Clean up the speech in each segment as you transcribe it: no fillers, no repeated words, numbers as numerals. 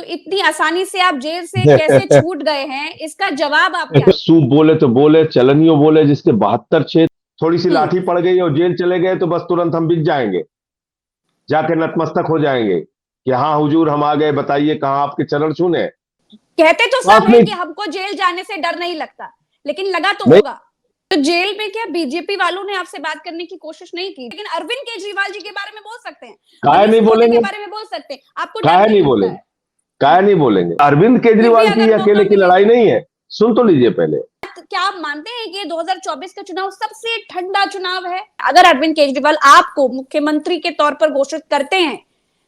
तो इतनी आसानी से आप जेल से कैसे छूट गए हैं, इसका जवाब आप क्या? सूप बोले तो बोले, चलनियों बोले जिसके 72 छेद, थोड़ी सी लाठी पड़ गई और जेल चले गए तो बस तुरंत हम बिक जाएंगे, जाके नतमस्तक हो जाएंगे कि हाँ हुजूर हम आ गए, बताइए कहाँ आपके चरण छूने। कहते तो सब आपने है कि हमको जेल जाने से डर नहीं लगता, लेकिन लगा तो नहीं, होगा। तो जेल में क्या बीजेपी वालों ने आपसे बात करने की कोशिश नहीं की? लेकिन अरविंद केजरीवाल जी के बारे में बोल सकते हैं, काहे मनीष नहीं सिसोदिया के बोलेंगे, बारे में बोल सकते हैं, आपको डर काहे नहीं नहीं लगता बोलेंगे, है? काहे नहीं बोलेंगे। अरविंद फिर भी केजरीवाल की अगर अकेले मौका की मिले, लड़ाई नहीं है, सुन तो लीजिए पहले। क्या आप मानते हैं कि 2024 का चुनाव सबसे ठंडा चुनाव है? अगर अरविंद केजरीवाल आपको मुख्यमंत्री के तौर पर घोषित करते हैं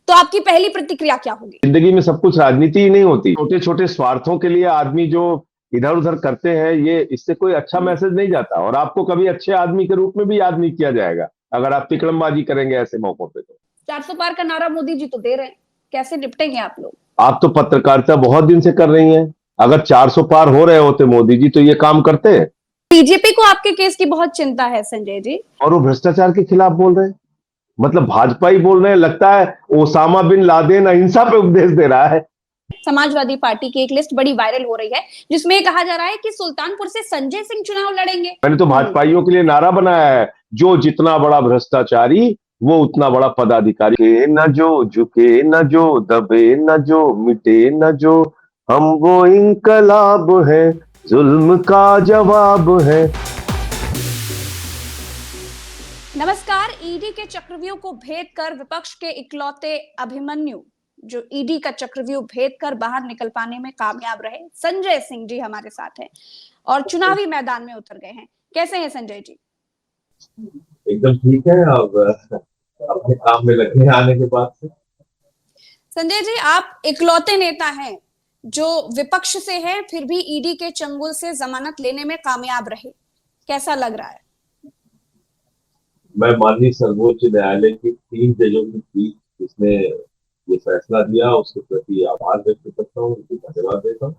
तो आपकी पहली प्रतिक्रिया क्या होगी? जिंदगी में सब कुछ राजनीति ही नहीं होती, छोटे छोटे स्वार्थों के लिए आदमी जो इधर उधर करते हैं, ये इससे कोई अच्छा मैसेज नहीं जाता, और आपको कभी अच्छे आदमी के रूप में भी याद नहीं किया जाएगा अगर आप तिकड़मबाजी करेंगे ऐसे मौकों पे। तो 400 पार का नारा मोदी जी तो दे रहे हैं, कैसे निपटेंगे आप लोग? आप तो पत्रकारिता बहुत दिन से कर रही हैं, अगर 400 पार हो रहे होते मोदी जी तो ये काम करते। बीजेपी को आपके केस की बहुत चिंता है संजय जी। और वो भ्रष्टाचार के खिलाफ बोल रहे हैं, मतलब भाजपा ही बोल रहे हैं, लगता है ओसामा बिन लादेन अहिंसा पे उपदेश दे रहा है। समाजवादी पार्टी की एक लिस्ट बड़ी वायरल हो रही है जिसमें कहा जा रहा है कि सुल्तानपुर से संजय सिंह चुनाव लड़ेंगे। मैंने तो भाजपाइयों के लिए नारा बनाया है, जो जितना बड़ा भ्रष्टाचारी वो उतना बड़ा पदाधिकारी। झुके न जो, झुके न जो, दबे न जो, मिटे न जो, हम वो इंकलाब है, जुल्म का जवाब है। नमस्कार। ईडी के चक्रव्यूह को भेद कर विपक्ष के इकलौते अभिमन्यु, जो ईडी का चक्रव्यूह भेद कर बाहर निकल पाने में कामयाब रहे, संजय सिंह जी हमारे साथ हैं और चुनावी मैदान में उतर गए हैं। कैसे हैं संजय जी? एकदम ठीक है, अब अपने काम में लगे हैं आने के बाद से। संजय जी, आप इकलौते नेता हैं जो विपक्ष से हैं, फिर भी ईडी के चंगुल से जमानत लेने में कामयाब रहे। कैसा लग रहा है? मैं माननीय सर्वोच्च न्यायालय की 3 जजों की पीठ जिसने ये फैसला दिया उसके प्रति आभार व्यक्त करता हूँ, उनको धन्यवाद देता हूँ।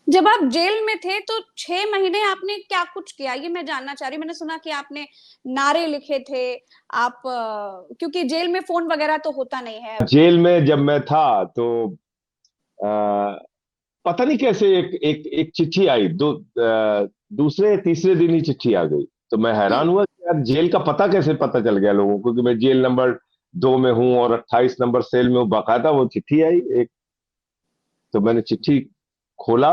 जब आप जेल में थे तो 6 महीने आपने क्या कुछ किया, ये मैं जानना चाह रही हूँ। मैंने सुना कि आपने नारे लिखे थे। आप क्योंकि जेल में फोन वगैरह तो होता नहीं है। जेल में जब मैं था तो आ, पता नहीं कैसे एक एक एक चिट्ठी आई, दूसरे तीसरे दिन ही चिट्ठी आ गई, तो मैं हैरान हुआ कि यार जेल का पता कैसे पता चल गया लोगों को कि मैं जेल नंबर 2 में हूँ और 28 नंबर सेल में हूँ। बाकायदा वो चिट्ठी आई एक, तो मैंने चिट्ठी खोला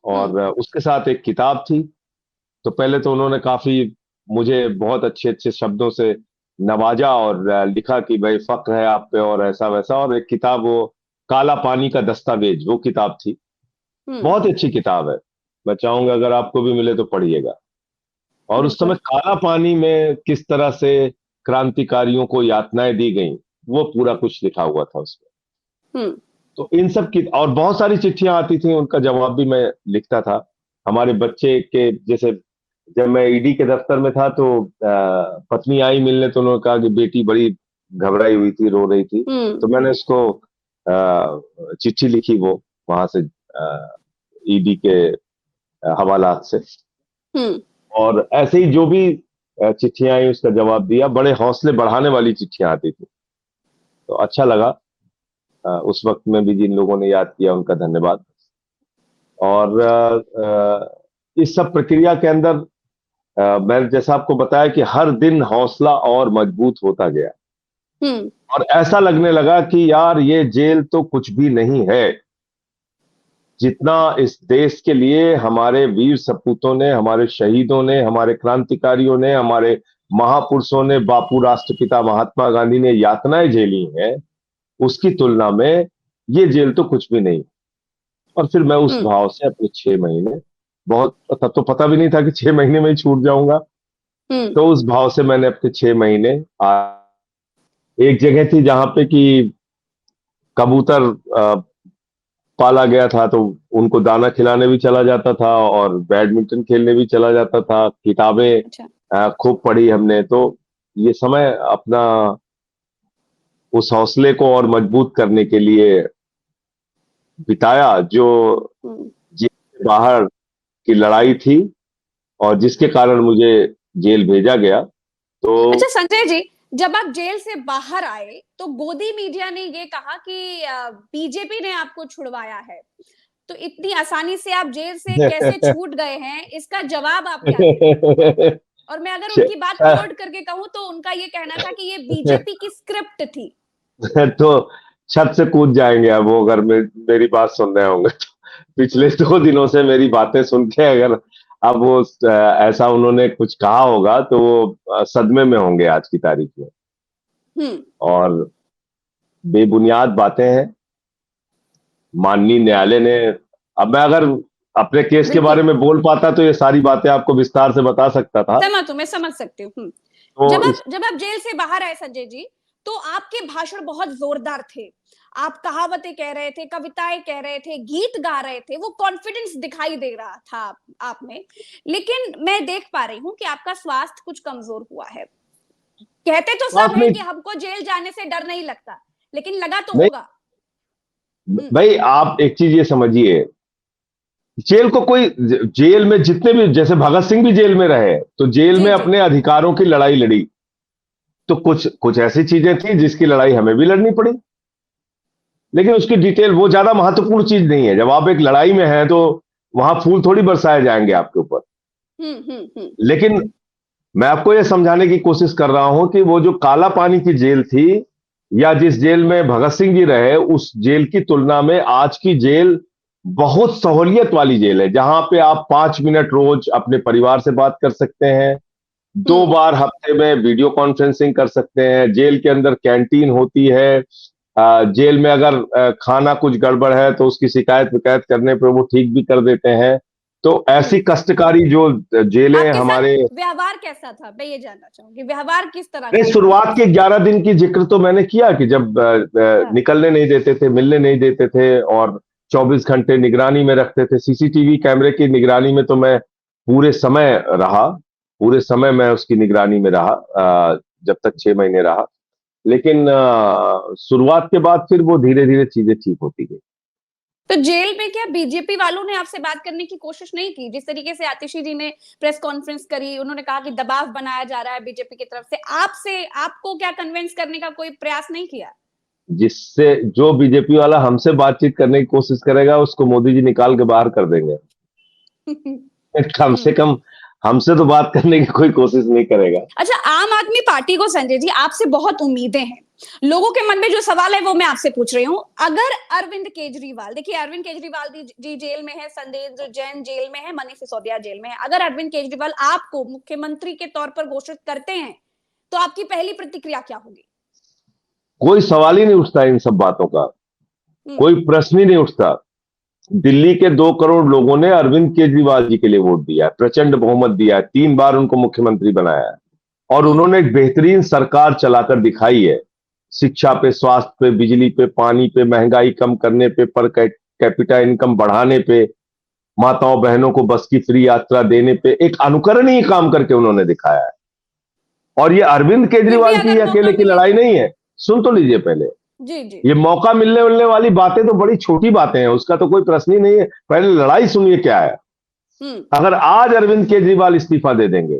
और उसके साथ एक किताब थी। तो पहले तो उन्होंने काफी मुझे बहुत अच्छे अच्छे शब्दों से नवाजा और लिखा कि भाई फक्र है आप पे और ऐसा वैसा, और एक किताब वो काला पानी का दस्तावेज वो किताब थी। बहुत अच्छी किताब है, मैं चाहूंगा अगर आपको भी मिले तो पढ़िएगा। और उस समय काला पानी में किस तरह से क्रांतिकारियों को यातनाएं दी गई वो पूरा कुछ लिखा हुआ था उसमें। तो इन सब की और बहुत सारी चिट्ठियां आती थी, उनका जवाब भी मैं लिखता था। हमारे बच्चे के जैसे जब मैं ईडी के दफ्तर में था तो पत्नी आई मिलने, तो उन्होंने कहा कि बेटी बड़ी घबराई हुई थी, रो रही थी, तो मैंने उसको चिट्ठी लिखी वो वहां से ईडी के हवालात से, और ऐसे ही जो भी चिट्ठियां आई उसका जवाब दिया। बड़े हौसले बढ़ाने वाली चिट्ठियां आती थी, तो अच्छा लगा। उस वक्त में भी जिन लोगों ने याद किया उनका धन्यवाद। और इस सब प्रक्रिया के अंदर मैंने जैसा आपको बताया कि हर दिन हौसला और मजबूत होता गया, और ऐसा लगने लगा कि यार ये जेल तो कुछ भी नहीं है, जितना इस देश के लिए हमारे वीर सपूतों ने, हमारे शहीदों ने, हमारे क्रांतिकारियों ने, हमारे महापुरुषों ने, बापू राष्ट्रपिता महात्मा गांधी ने यातनाएं झेली हैं, उसकी तुलना में ये जेल तो कुछ भी नहीं। और फिर मैं उस भाव से अपने 6 महीने, बहुत तब तो पता भी नहीं था कि 6 महीने में ही छूट जाऊंगा, तो उस भाव से मैंने अपने 6 महीने एक जगह थी जहां पे कि कबूतर पाला गया था, तो उनको दाना खिलाने भी चला जाता था और बैडमिंटन खेलने भी चला जाता था, किताबें खूब पढ़ी हमने। तो ये समय अपना उस हौसले को और मजबूत करने के लिए बिताया, जो जेल से बाहर की लड़ाई थी और जिसके कारण मुझे जेल भेजा गया। तो अच्छा संजय जी, जब आप जेल से बाहर आए तो गोदी मीडिया ने ये कहा कि बीजेपी ने आपको छुड़वाया है। तो इतनी आसानी से आप जेल से कैसे छूट गए हैं, इसका जवाब आप क्या देंगे? और मैं अगर उनकी बात कोट करके कहूं तो उनका ये कहना था कि ये बीजेपी की स्क्रिप्ट थी। तो छत से कूद जाएंगे अब वो, अगर मेरी बात सुन रहे होंगे तो। पिछले 2 दिनों से मेरी बातें सुन के अगर अब वो ऐसा उन्होंने कुछ कहा होगा तो वो सदमे में होंगे आज की तारीख में। और बेबुनियाद बातें हैं। माननीय न्यायालय ने, अब मैं अगर अपने केस के बारे में बोल पाता तो ये सारी बातें आपको विस्तार से बता सकता था। मैं समझ सकती हूँ। तो जब आप जेल से बाहर आए संजय जी, तो आपके भाषण बहुत जोरदार थे। आप कहावतें कह रहे थे, कविताएं कह रहे थे, गीत गा रहे थे, वो कॉन्फिडेंस दिखाई दे रहा था आप में। लेकिन मैं देख पा रही हूँ कि आपका स्वास्थ्य कुछ कमजोर हुआ है। कहते तो सब है कि हमको जेल जाने से डर नहीं लगता, लेकिन लगा तो होगा। भाई आप एक चीज ये समझिए, जेल को कोई, जेल में जितने भी, जैसे भगत सिंह भी जेल में रहे तो जेल में अपने अधिकारों की लड़ाई लड़ी, तो कुछ ऐसी चीजें थी जिसकी लड़ाई हमें भी लड़नी पड़ी, लेकिन उसकी डिटेल वो ज्यादा महत्वपूर्ण चीज नहीं है। जब आप एक लड़ाई में हैं तो वहां फूल थोड़ी बरसाए जाएंगे आपके ऊपर। लेकिन मैं आपको यह समझाने की कोशिश कर रहा हूं कि वो जो काला पानी की जेल थी या जिस जेल में भगत सिंह जी रहे, उस जेल की तुलना में आज की जेल बहुत सहूलियत वाली जेल है, जहां पे आप 5 मिनट रोज अपने परिवार से बात कर सकते हैं, 2 बार हफ्ते में वीडियो कॉन्फ्रेंसिंग कर सकते हैं, जेल के अंदर कैंटीन होती है, जेल में अगर खाना कुछ गड़बड़ है तो उसकी शिकायत करने पर वो ठीक भी कर देते हैं। तो ऐसी कष्टकारी जो जेलें हमारे, व्यवहार कैसा था मैं ये जानना चाहूंगी, व्यवहार किस तरह नहीं, का? शुरुआत के 11 दिन की जिक्र तो मैंने किया कि जब निकलने नहीं देते थे, मिलने नहीं देते थे और 24 घंटे निगरानी में रखते थे। सीसीटीवी कैमरे की निगरानी में तो मैं पूरे समय रहा, पूरे समय मैं उसकी निगरानी में रहा, जब तक 6 महीने रहा। लेकिन शुरुआत के बाद फिर वो धीरे धीरे चीजें ठीक होती गई। तो जेल में क्या बीजेपी वालों ने आपसे बात करने की कोशिश नहीं की? जिस तरीके से आतिशी जी ने प्रेस कॉन्फ्रेंस करी, उन्होंने कहा कि दबाव बनाया जा रहा है बीजेपी की तरफ से आपको क्या कन्विंस करने का कोई प्रयास नहीं किया? जिससे जो बीजेपी वाला हमसे बातचीत करने की कोशिश करेगा उसको मोदी जी निकाल के बाहर कर देंगे। कम से कम हमसे तो बात करने की कोई कोशिश नहीं करेगा। अच्छा, आम आदमी पार्टी को संजय जी आपसे बहुत उम्मीदें हैं। लोगों के मन में जो सवाल है वो मैं आपसे पूछ रही हूँ। अगर अरविंद केजरीवाल, देखिए अरविंद केजरीवाल जी जेल में है, संदेश जैन जेल में है, मनीष सिसोदिया जेल में है, अगर अरविंद केजरीवाल आपको मुख्यमंत्री के तौर पर घोषित करते हैं तो आपकी पहली प्रतिक्रिया क्या होगी? कोई सवाल ही नहीं उठता इन सब बातों का, कोई प्रश्न ही नहीं उठता। दिल्ली के 2 करोड़ लोगों ने अरविंद केजरीवाल जी के लिए वोट दिया, प्रचंड बहुमत दिया, 3 बार उनको मुख्यमंत्री बनाया है और उन्होंने एक बेहतरीन सरकार चलाकर दिखाई है। शिक्षा पे, स्वास्थ्य पे, बिजली पे, पानी पे, महंगाई कम करने पे, पर कैपिटा इनकम बढ़ाने पे, माताओं बहनों को बस की फ्री यात्रा देने पे एक अनुकरणीय काम करके उन्होंने दिखाया है। और ये अरविंद केजरीवाल की अकेले की लड़ाई नहीं है, सुन तो लीजिए पहले। जी। ये मौका मिलने वाली बातें तो बड़ी छोटी बातें हैं, उसका तो कोई प्रश्न ही नहीं है। पहले लड़ाई सुनिए क्या है। अगर आज अरविंद केजरीवाल इस्तीफा दे देंगे,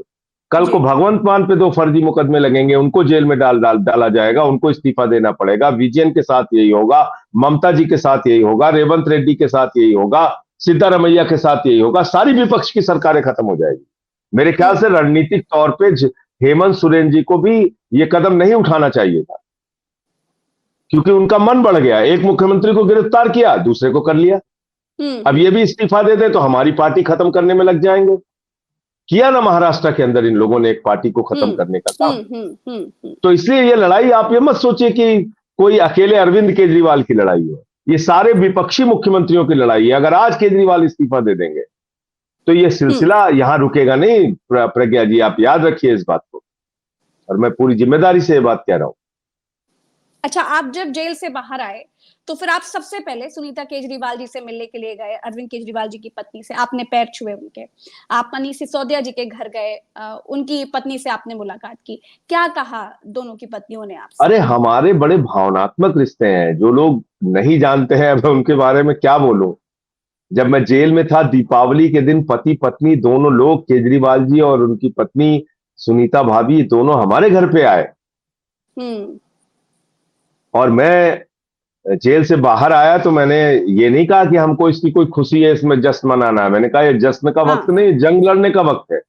कल को भगवंत मान पे 2 फर्जी मुकदमे लगेंगे, उनको जेल में डाला जाएगा, उनको इस्तीफा देना पड़ेगा। विजयन के साथ यही होगा, ममता जी के साथ यही होगा, रेवंत रेड्डी के साथ यही होगा, सिद्धारमैया के साथ यही होगा, सारी विपक्ष की सरकारें खत्म हो जाएगी। मेरे ख्याल से रणनीतिक तौर पे हेमंत सोरेन जी को भी ये कदम नहीं उठाना चाहिए था, क्योंकि उनका मन बढ़ गया। एक मुख्यमंत्री को गिरफ्तार किया, दूसरे को कर लिया। अब ये भी इस्तीफा दे दे तो हमारी पार्टी खत्म करने में लग जाएंगे। किया ना महाराष्ट्र के अंदर इन लोगों ने एक पार्टी को खत्म करने का काम। तो इसलिए ये लड़ाई, आप ये मत सोचिए कि कोई अकेले अरविंद केजरीवाल की लड़ाई है, ये सारे विपक्षी मुख्यमंत्रियों की लड़ाई है। अगर आज केजरीवाल इस्तीफा दे देंगे तो ये सिलसिला यहां रुकेगा नहीं। प्रज्ञा जी, आप याद रखिए इस बात को, और मैं पूरी जिम्मेदारी से ये बात कह रहा हूं। अच्छा, आप जब जेल से बाहर आए तो फिर आप सबसे पहले सुनीता केजरीवाल जी से मिलने के लिए गए, अरविंद केजरीवाल जी की पत्नी से आपने पैर छुए उनके, आप मनीष सिसोदिया जी के घर गए, उनकी पत्नी से आपने मुलाकात की। क्या कहा दोनों की पत्नियों ने आपसे? अरे हमारे बड़े भावनात्मक रिश्ते हैं, जो लोग नहीं जानते हैं मैं उनके बारे में क्या बोलूं। जब मैं जेल में था, दीपावली के दिन पति पत्नी दोनों लोग, केजरीवाल जी और उनकी पत्नी सुनीता भाभी, दोनों हमारे घर पे आए हम्म। और मैं जेल से बाहर आया तो मैंने ये नहीं कहा कि हमको इसकी कोई खुशी है, इसमें जश्न मनाना है। मैंने कहा ये जश्न का वक्त हाँ। नहीं, जंग लड़ने का वक्त है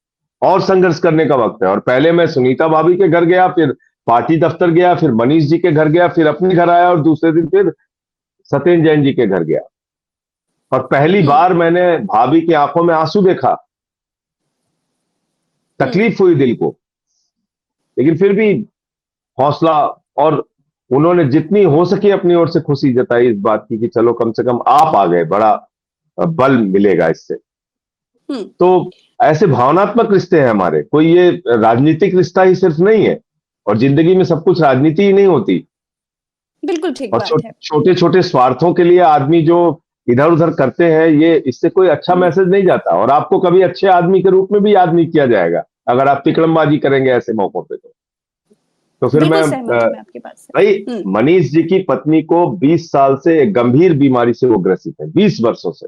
और संघर्ष करने का वक्त है। और पहले मैं सुनीता भाभी के घर गया, फिर पार्टी दफ्तर गया, फिर मनीष जी के घर गया, फिर अपने घर आया और दूसरे दिन फिर सत्येंद्र जैन जी के घर गया। और पहली हम्म। बार मैंने भाभी की आंखों में आंसू देखा, हम्म। तकलीफ हुई दिल को, लेकिन फिर भी हौसला, और उन्होंने जितनी हो सकी अपनी ओर से खुशी जताई इस बात की कि चलो कम से कम आप आ गए, बड़ा बल मिलेगा इससे। हम्म। तो ऐसे भावनात्मक रिश्ते हैं हमारे, कोई ये राजनीतिक रिश्ता ही सिर्फ नहीं है। और जिंदगी में सब कुछ राजनीति ही नहीं होती। बिल्कुल ठीक और बात है। छोटे छोटे स्वार्थों के लिए आदमी जो इधर उधर करते हैं, ये इससे कोई अच्छा हम्म। मैसेज नहीं जाता। और आपको कभी अच्छे आदमी के रूप में भी याद नहीं किया जाएगा अगर आप तिकड़मबाजी करेंगे ऐसे मौकों पे। तो फिर मैं बिल्कुल सहमत हूँ मैं आपकी बात से। भाई, हम्म। मनीष जी की पत्नी को 20 साल से एक गंभीर बीमारी से वो ग्रसित है, 20 वर्षों से।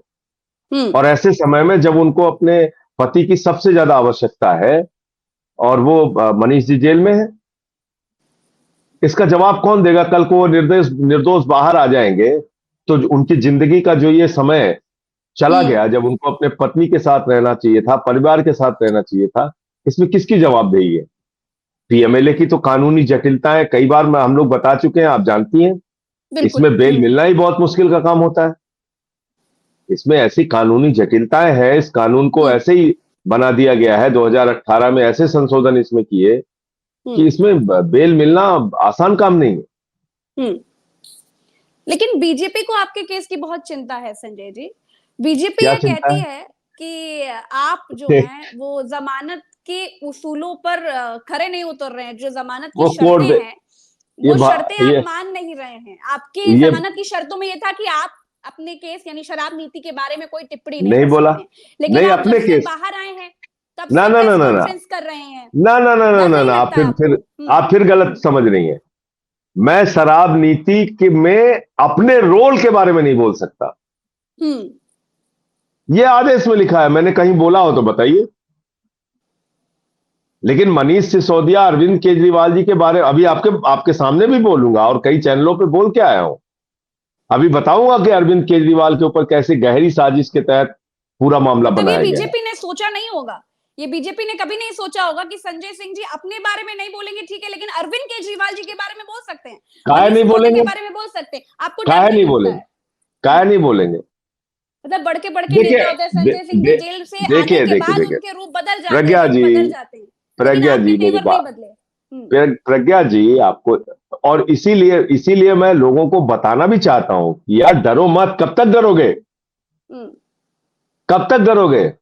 हम्म। और ऐसे समय में जब उनको अपने पति की सबसे ज्यादा आवश्यकता है और वो मनीष जी जेल में है, इसका जवाब कौन देगा? कल को वो निर्दोष निर्दोष बाहर आ जाएंगे तो उनकी जिंदगी का जो ये समय चला हम्म। गया, जब उनको अपने पत्नी के साथ रहना चाहिए था, परिवार के साथ रहना चाहिए था, इसमें किसकी जवाबदेही है? पीएमएलए की तो कानूनी जटिलताएं कई बार हम लोग बता चुके हैं, आप जानती हैं। बिल्कुल। इसमें बेल मिलना ही बहुत मुश्किल का काम होता है। इसमें ऐसी कानूनी जटिलताएं हैं, इस कानून को हम्म। ऐसे ही बना दिया गया है, 2018 में ऐसे संशोधन इसमें किए कि हम्म। इसमें बेल मिलना आसान काम नहीं है। हम्म। लेकिन बीजेपी को आपके केस की बहुत चिंता है संजय जी। बीजेपी क्या ये चिंता कहती है कि आप जो है? हैं वो जमानत के उसूलों पर खरे नहीं उतर रहे हैं। जो जमानत की वो शर्तें हैं ये वो शर्तें आप ये मान नहीं रहे हैं। आपकी ये जमानत की शर्तों में ये था कि आप अपने केस यानी शराब नीति के बारे में कोई टिप्पणी नहीं नहीं कर बोला। सकते हैं। लेकिन नहीं, आप जब अपने से केस। बाहर आए हैं तब ना से ना ना प्रेस ना ना कॉन्फ्रेंस कर रहे हैं। ना ना ना ना डर ना नहीं ना, आप लगता आपको? आप फिर गलत समझ रही हैं। मैं शराब नीति के में अपने रोल के बारे में नहीं बोल सकता। हम्म। ये आदेश में लिखा है, मैंने कहीं बोला हो तो बताइए। लेकिन मनीष सिसोदिया, अरविंद केजरीवाल जी के बारे अभी आपके आपके सामने भी बोलूंगा और कई चैनलों पे बोल के आया हूं। अभी बताऊंगा कि अरविंद केजरीवाल के ऊपर कैसे गहरी साजिश के तहत पूरा मामला मतलब ये बनाया गया है। बीजेपी ने सोचा नहीं होगा। ये बीजेपी ने कभी नहीं सोचा होगा कि संजय सिंह जी अपने बारे में नहीं बोलेंगे, ठीक है, लेकिन अरविंद केजरीवाल जी के बारे में बोल सकते हैं, काहे मनीष नहीं सिसोदिया के बोलेंगे? बारे में बोल सकते हैं। आपको डर काहे नहीं नहीं लगता बोलेंगे? है? काहे नहीं बोलेंगे? मतलब बड़के देखिए, नेता होते हैं दे, संजय सिंह जी, दे, जेल से आने देखिए के देखिए बाद देखिए उनके रूप बदल जाते हैं, प्रज्ञा रंग जी, बदल जाते हैं। लेकिन प्रज्ञा आपके जी मेरी तेवर नहीं बात, बदले। प्रज्ञा जी आपको, और इसीलिए इसीलिए मैं लोगों को बताना भी चाहता हूं कि यार डरो मत। कब तक डरोगे? हम्म। कब तक डरोगे?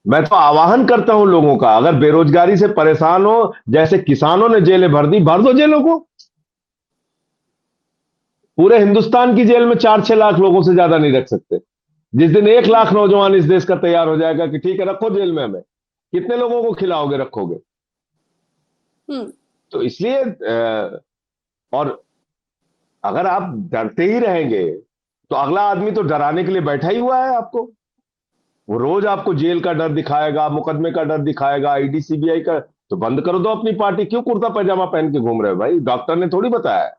मैं तो आवाहन करता हूं लोगों का, अगर बेरोजगारी से परेशान हो, जैसे किसानों ने जेलें भर दी, भर दो जेलों को। पूरे हिंदुस्तान की जेल में 4-6 लाख लोगों से ज्यादा नहीं रख सकते। जिस दिन 1 लाख हम्म। नौजवान इस देश का तैयार हो जाएगा कि ठीक है रखो जेल में हमें, कितने लोगों को खिलाओगे, रखोगे? हम्म। तो इसलिए और अगर आप डरते ही रहेंगे तो अगला आदमी तो डराने के लिए बैठा ही हुआ है आपको। वो रोज आपको जेल का डर दिखाएगा, मुकदमे का डर दिखाएगा, ईडी सीबीआई का। तो बंद कर दो अपनी पार्टी, क्यों कुर्ता पैजामा पहन के घूम रहे हो भाई? डॉक्टर ने थोड़ी बताया है।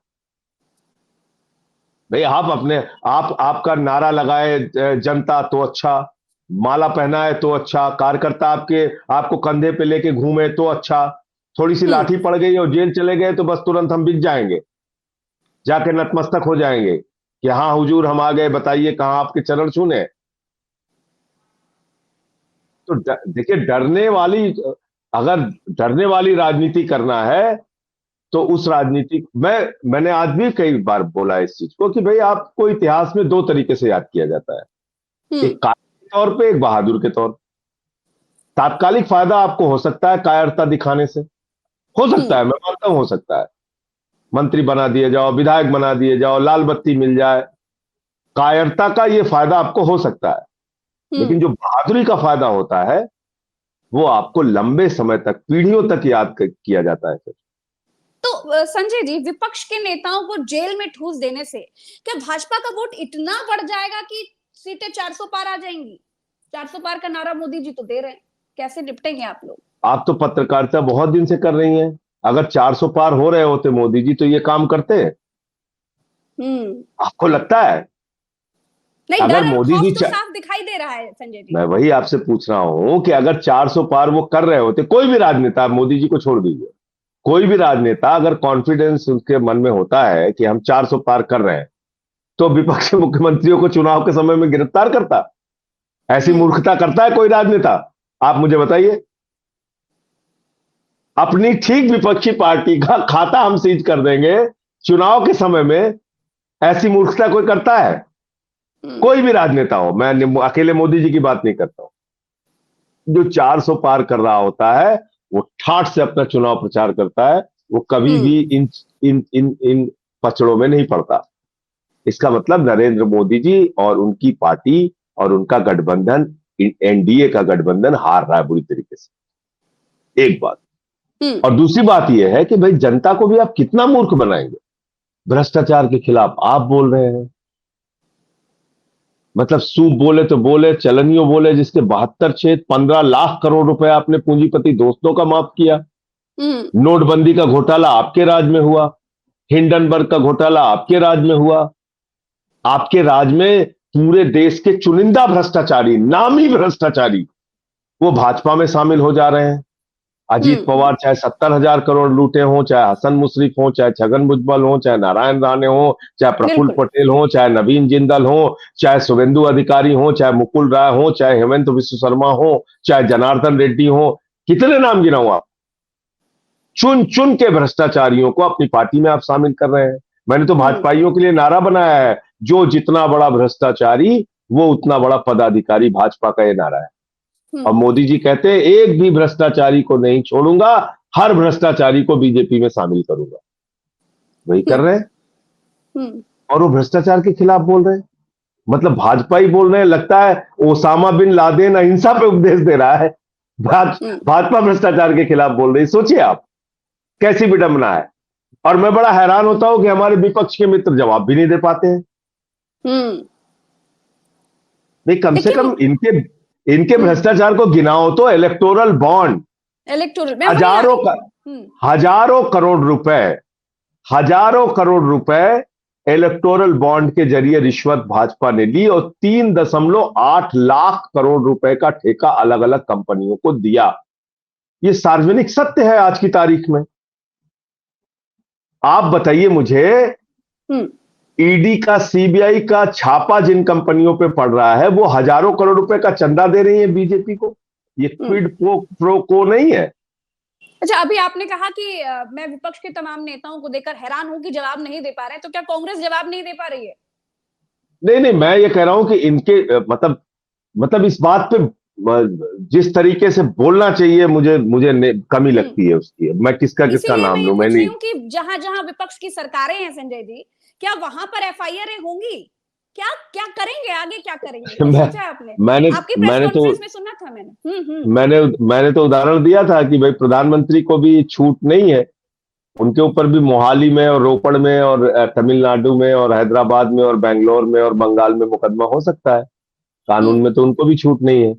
भाई आप अपने, आप आपका नारा लगाए जनता तो अच्छा, माला पहनाए तो अच्छा, कार्यकर्ता आपके आपको कंधे पे लेके घूमे तो अच्छा। थोड़ी सी हम्म। लाठी पड़ गई और जेल चले गए तो बस तुरंत हम बिक जाएंगे, जाके नतमस्तक हो जाएंगे कि हाँ हुजूर हम आ गए, बताइए कहां आपके चरण छूने। तो देखिए, डरने वाली, अगर डरने वाली राजनीति करना है तो उस राजनीति मैंने आज भी कई बार बोला इस चीज को कि भाई आपको इतिहास में 2 तरीके से याद किया जाता है, हम्म। एक कायर के तौर पे, एक बहादुर के तौर पे। तात्कालिक फायदा आपको हो सकता है कायरता दिखाने से, हो सकता है, हम्म। मैं मानता हूं हो सकता है। मंत्री बना दिए जाओ, विधायक बना दिए जाओ, लाल बत्ती मिल जाए, कायरता का ये फायदा आपको हो सकता है। लेकिन हम्म। जो बहादुरी का फायदा होता है वो आपको लंबे समय तक, पीढ़ियों तक याद किया जाता है फिर। तो संजय जी, विपक्ष के नेताओं को जेल में ठूस देने से क्या भाजपा का वोट इतना बढ़ जाएगा कि सीटें 400 पार आ जाएंगी? 400 पार का नारा मोदी जी तो दे रहे हैं, कैसे निपटेंगे आप लोग? आप तो पत्रकारिता बहुत दिन से कर रही हैं, अगर 400 पार हो रहे होते मोदी जी तो ये काम करते हैं? आपको लगता है? नहीं, अगर डर और मोदी खौफ जी तो साफ दिखाई दे रहा है संजय जी। मैं वही आपसे पूछ रहा हूं कि अगर 400 पार वो कर रहे होते, कोई भी राजनेता, मोदी जी को छोड़ दीजिए, कोई भी राजनेता अगर कॉन्फिडेंस उसके मन में होता है कि हम 400 पार कर रहे हैं, तो विपक्षी मुख्यमंत्रियों को चुनाव के समय में गिरफ्तार करता? ऐसी मूर्खता करता है कोई राजनेता? आप मुझे बताइए। अपनी ठीक विपक्षी पार्टी का खाता हम सीज कर देंगे चुनाव के समय में, ऐसी मूर्खता कोई करता है? कोई भी राजनेता हो, मैं अकेले मोदी जी की बात नहीं करता हूं। जो 400 पार कर रहा होता है वो ठाठ से अपना चुनाव प्रचार करता है, वो कभी भी इन इन इन इन पचड़ों में नहीं पड़ता। इसका मतलब नरेंद्र मोदी जी और उनकी पार्टी और उनका गठबंधन, एनडीए का गठबंधन हार रहा है बुरी तरीके से। एक बात। और दूसरी बात यह है कि भाई जनता को भी आप कितना मूर्ख बनाएंगे? भ्रष्टाचार के खिलाफ आप बोल रहे हैं, मतलब सूप बोले तो बोले, चलनियों बोले जिसके 72 छेद, 15 लाख करोड़ रुपए आपने पूंजीपति दोस्तों का माफ किया। नोटबंदी का घोटाला आपके राज में हुआ, हिंडनबर्ग का घोटाला आपके राज में हुआ। आपके राज में पूरे देश के चुनिंदा भ्रष्टाचारी, नामी भ्रष्टाचारी, वो भाजपा में शामिल हो जा रहे हैं। अजीत पवार चाहे 70,000 करोड़ लूटे हों, चाहे हसन मुश्रीफ हो, चाहे छगन भुजबल हो, चाहे नारायण राणे हो, चाहे प्रफुल्ल पटेल हो, चाहे नवीन जिंदल हो, चाहे शुभेंदु अधिकारी हो, चाहे मुकुल राय हो, चाहे हेमंत विश्व शर्मा हो, चाहे जनार्दन रेड्डी हो, कितने नाम गिनाऊं आप? चुन चुन के भ्रष्टाचारियों को अपनी पार्टी में आप शामिल कर रहे हैं। मैंने तो भाजपाइयों के लिए नारा बनाया है, जो जितना बड़ा भ्रष्टाचारी वो उतना बड़ा पदाधिकारी, भाजपा का ये नारा है। और मोदी जी कहते हैं एक भी भ्रष्टाचारी को नहीं छोड़ूंगा, हर भ्रष्टाचारी को बीजेपी में शामिल करूंगा। वही कर रहे हैं और वो भ्रष्टाचार के खिलाफ बोल रहे हैं। मतलब भाजपा ही बोल रहे हैं, लगता है ओसामा बिन लादेन अहिंसा पे उपदेश दे रहा है। भाजपा भ्रष्टाचार के खिलाफ बोल रही है। सोचिए आप, कैसी विडंबना है। और मैं बड़ा हैरान होता हूं कि हमारे विपक्ष के मित्र जवाब भी नहीं दे पाते हैं। नहीं, कम से कम इनके भ्रष्टाचार को गिनाओ तो। इलेक्टोरल बॉन्ड, हजारों करोड़ रुपए इलेक्टोरल बॉन्ड के जरिए रिश्वत भाजपा ने ली और 3.8 लाख करोड़ रुपए का ठेका अलग अलग कंपनियों को दिया। ये सार्वजनिक सत्य है आज की तारीख में। आप बताइए मुझे, ईडी का, सीबीआई का छापा जिन कंपनियों पे पड़ रहा है वो हजारों करोड़ रुपए का चंदा दे रही है बीजेपी को। ये क्विड प्रो को नहीं है। अच्छा, अभी आपने कहा कि मैं विपक्ष के तमाम नेताओं को देखकर हैरान हूं कि जवाब नहीं दे पा रहे हैं, तो क्या कांग्रेस जवाब नहीं दे पा रही है? नहीं, मैं ये कह रहा हूं कि इनके मतलब इस बात पे जिस तरीके से बोलना चाहिए, मुझे कमी लगती है उसकी। मैं किसका नाम लूं? मैं नहीं, कि जहां जहां विपक्ष की सरकारें हैं संजय जी, क्या वहां पर एफआईआर होंगी? क्या क्या करेंगे आगे, क्या करेंगे, सोचा आपने? आपकी प्रेस कॉन्फ्रेंस में सुना था मैंने। मैंने तो उदाहरण दिया था कि भाई प्रधानमंत्री को भी छूट नहीं है, उनके ऊपर भी मोहाली में और रोपड़ में और तमिलनाडु में और हैदराबाद में और बेंगलोर में और बंगाल में मुकदमा हो सकता है। कानून में तो उनको भी छूट नहीं है।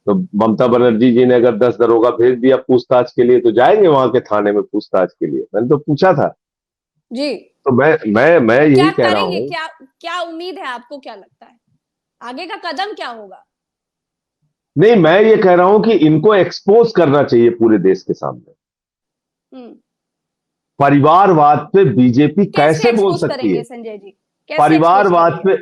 तो ममता बनर्जी जी ने अगर 10 दरोगा भेज दिया पूछताछ के लिए, तो जाएंगे वहां के थाने में पूछताछ के लिए। मैंने तो पूछा था जी। तो मैं यही कह रहा हूं। क्या क्या उम्मीद है आपको? क्या लगता है आगे का कदम क्या होगा? नहीं, मैं ये कह रहा हूं कि इनको एक्सपोज करना चाहिए पूरे देश के सामने। परिवारवाद पे बीजेपी कैसे बोल सकती है? संजय जी, परिवारवाद पे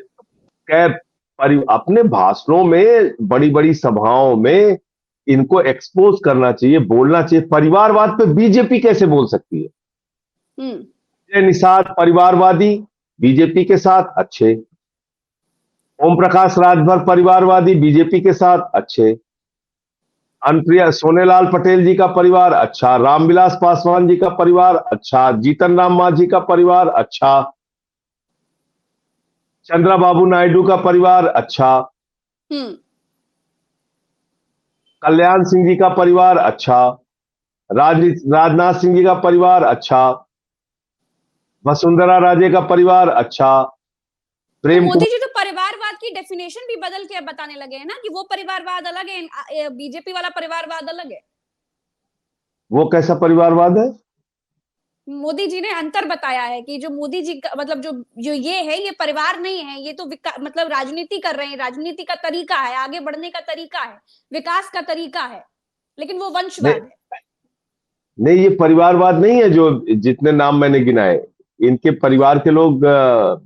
अपने भाषणों में, बड़ी बड़ी सभाओं में इनको एक्सपोज करना चाहिए, बोलना चाहिए। परिवारवाद पे बीजेपी कैसे बोल सकती है? निषाद परिवारवादी, बीजेपी के साथ अच्छे। ओम प्रकाश राजभर परिवारवादी, बीजेपी के साथ अच्छे। अनुप्रिया सोनेलाल पटेल जी का परिवार अच्छा, रामविलास पासवान जी का परिवार अच्छा, जीतन राम मांझी का परिवार अच्छा, चंद्रबाबू नायडू का परिवार अच्छा, कल्याण सिंह जी का परिवार अच्छा, राजनाथ सिंह जी का परिवार अच्छा, वसुंधरा राजे का परिवार अच्छा। तो मोदी जी तो परिवारवाद की डेफिनेशन भी बदल के बताने लगे हैं ना कि वो परिवारवाद अलग है, बीजेपी वाला परिवारवाद अलग है। हम्म। वो कैसा परिवारवाद है? मोदी जी ने अंतर बताया है कि जो मोदी जी का मतलब जो जो ये है ये परिवार नहीं है, ये तो मतलब राजनीति कर रहे हैं, राजनीति का तरीका है, आगे बढ़ने का तरीका है, विकास का तरीका है, लेकिन वो नहीं, वंशवाद है। नहीं, ये परिवारवाद नहीं है। जो जितने नाम मैंने गिनाए, इनके परिवार के लोग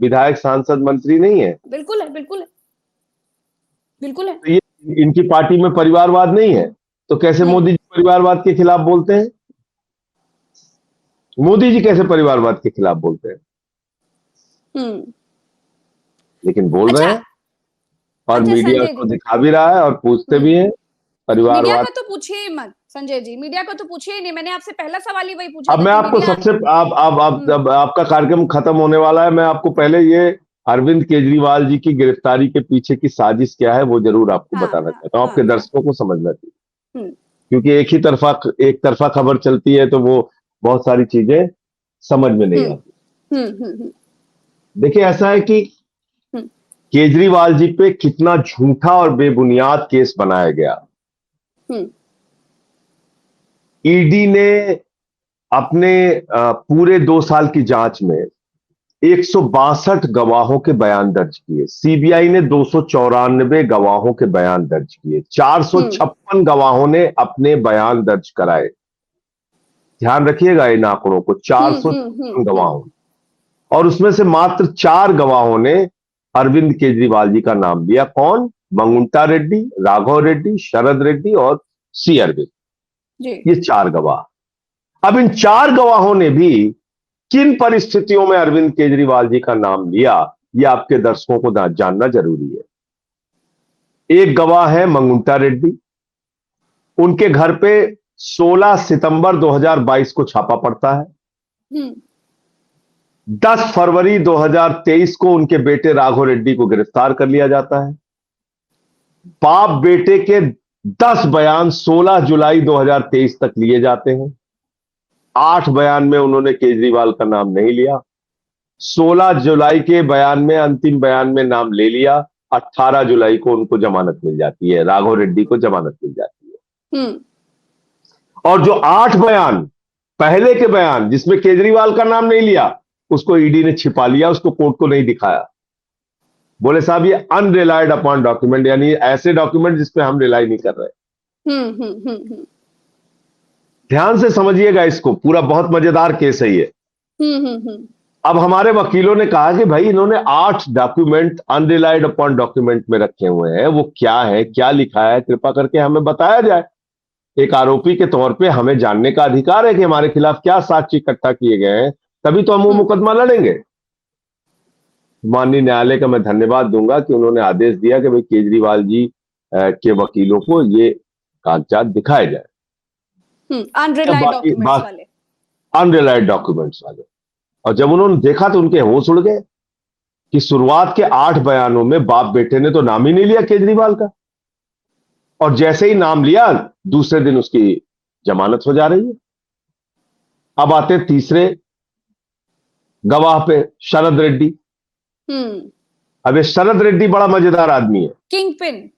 विधायक, सांसद, मंत्री नहीं है। बिल्कुल है, बिल्कुल है, बिल्कुल है। तो ये इनकी पार्टी में परिवारवाद नहीं है, तो कैसे हम्म। मोदी जी परिवारवाद के खिलाफ बोलते हैं? मोदी जी कैसे परिवारवाद के खिलाफ बोलते हैं? हम्म। लेकिन बोल रहे अच्छा। हैं, और अच्छा मीडिया संजय उसको जी। दिखा भी रहा है और पूछते भी हम्म। हैं मीडिया परिवारवाद। का तो पूछिए ही मत संजय जी, मीडिया को तो पूछिए ही नहीं। मैंने आपसे पहला सवाल ही वही पूछा अब था मैं कि आपको मीडिया। सबसे आप हम्म। जब आपका कार्यक्रम खत्म होने वाला है, मैं आपको पहले ये अरविंद केजरीवाल जी की गिरफ्तारी के पीछे की साजिश क्या है वो जरूर आपको हाँ बताना हाँ चाहता हूँ, हाँ आपके हाँ। दर्शकों को समझना चाहिए। हम्म क्योंकि एक तरफा खबर चलती है तो वो बहुत सारी चीजें समझ में नहीं हम्म आती। हम्म। देखिए, ऐसा है कि हम्म केजरीवाल जी पे कितना झूठा और बेबुनियाद केस बनाया गया। हम्म ईडी ने अपने पूरे 2 साल की जांच में 162 गवाहों के बयान दर्ज किए। सीबीआई ने 294 गवाहों के बयान दर्ज किए। हम्म 456 गवाहों ने अपने बयान दर्ज कराए। ध्यान रखिएगा इन आंकड़ों को, 456 हम्म। गवाहों। और उसमें से मात्र 4 गवाहों ने अरविंद केजरीवाल जी का नाम लिया। कौन? मंगुंटा रेड्डी, राघव रेड्डी, शरद रेड्डी और सी अरविंद। जी। ये 4 गवाह। अब इन 4 गवाहों ने भी किन परिस्थितियों में अरविंद केजरीवाल जी का नाम लिया, यह आपके दर्शकों को जानना जरूरी है। एक गवाह है मंगुंटा रेड्डी। उनके घर पे 16 सितंबर 2022 को छापा पड़ता है। हम्म 10 फरवरी 2023 को उनके बेटे राघव रेड्डी को गिरफ्तार कर लिया जाता है। बाप बेटे के 10 बयान 16 जुलाई 2023 तक लिए जाते हैं। 8 बयान में उन्होंने केजरीवाल का नाम नहीं लिया। 16 जुलाई के बयान में, अंतिम बयान में नाम ले लिया। 18 जुलाई को उनको जमानत मिल जाती है, राघव रेड्डी को जमानत मिल जाती है। हम्म और जो 8 बयान पहले के बयान जिसमें केजरीवाल का नाम नहीं लिया, उसको ईडी ने छिपा लिया, उसको कोर्ट को नहीं दिखाया। बोले साहब ये अनरिलाइड अपॉन डॉक्यूमेंट, यानी ऐसे डॉक्यूमेंट जिसपे हम रिलाई नहीं कर रहे। हम्म ध्यान से समझिएगा इसको, पूरा बहुत मजेदार केस है ये। हम्म। अब हमारे वकीलों ने कहा कि भाई इन्होंने 8 डॉक्यूमेंट अनरिलाइड अपॉन डॉक्यूमेंट में रखे हुए हैं, वो क्या है, क्या लिखा है, कृपा करके हमें बताया जाए। एक आरोपी के तौर पे हमें जानने का अधिकार है कि हमारे खिलाफ क्या साक्ष्य इकट्ठा किए गए हैं, तभी तो हम वो हम्म मुकदमा लड़ेंगे। माननीय न्यायालय का मैं धन्यवाद दूंगा कि उन्होंने आदेश दिया कि भाई केजरीवाल जी के वकीलों को ये कागजात दिखाए जाए। अनरिलायड बाकी डॉक्यूमेंट्स वाले। अनरिलाइड डॉक्यूमेंट्स वाले। और जब उन्होंने देखा तो उनके होश उड़ गए कि शुरुआत के 8 बयानों में बाप बेटे ने तो नाम ही नहीं लिया केजरीवाल का, और जैसे ही नाम लिया दूसरे दिन उसकी जमानत हो जा रही है। अब आते तीसरे गवाह पे, शरद रेड्डी। हम्म अब ये शरद रेड्डी बड़ा मजेदार आदमी है। King pin.